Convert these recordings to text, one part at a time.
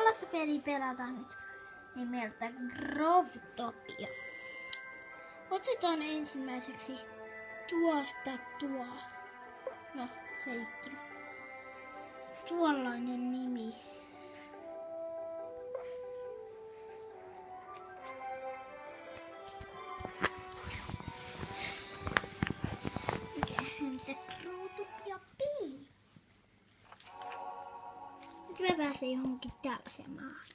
tällaista peliä pelataan nyt nimeltä Growtopia. Otetaan ensimmäiseksi tuosta tuo. No, se ei ole tuollainen nimi. Growtopia-peli. Nyt me pääsemme johonkin tällaiseen maahan.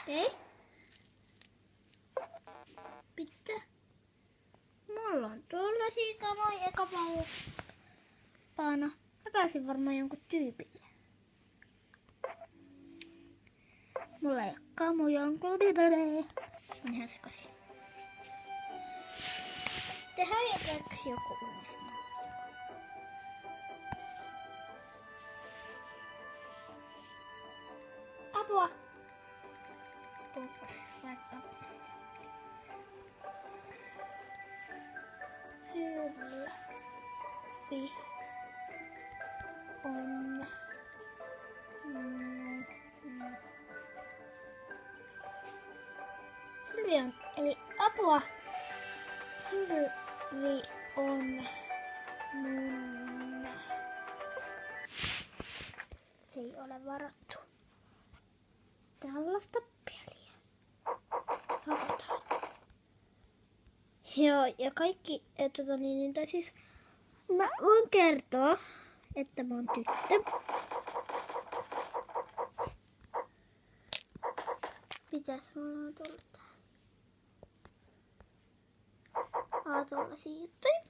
Ei? Pitää. Mulla on tuolla siitä noin eka paana. Mä pääsin varmaan jonkun tyypille. Mulla ei ole kamuja, onko on ihan sekaisin. Tehdään joku uusi. Apua! Vaikka Sylvi on Sylvi on, eli apua! Sylvi on mun. Se ei ole varattu. Tällaista peliä. Hakataan. Joo, ja kaikki, tai siis mä voin kertoa, että mä oon tyttö. Mitäs mulla on tullut tähän? Tollasia juttuja.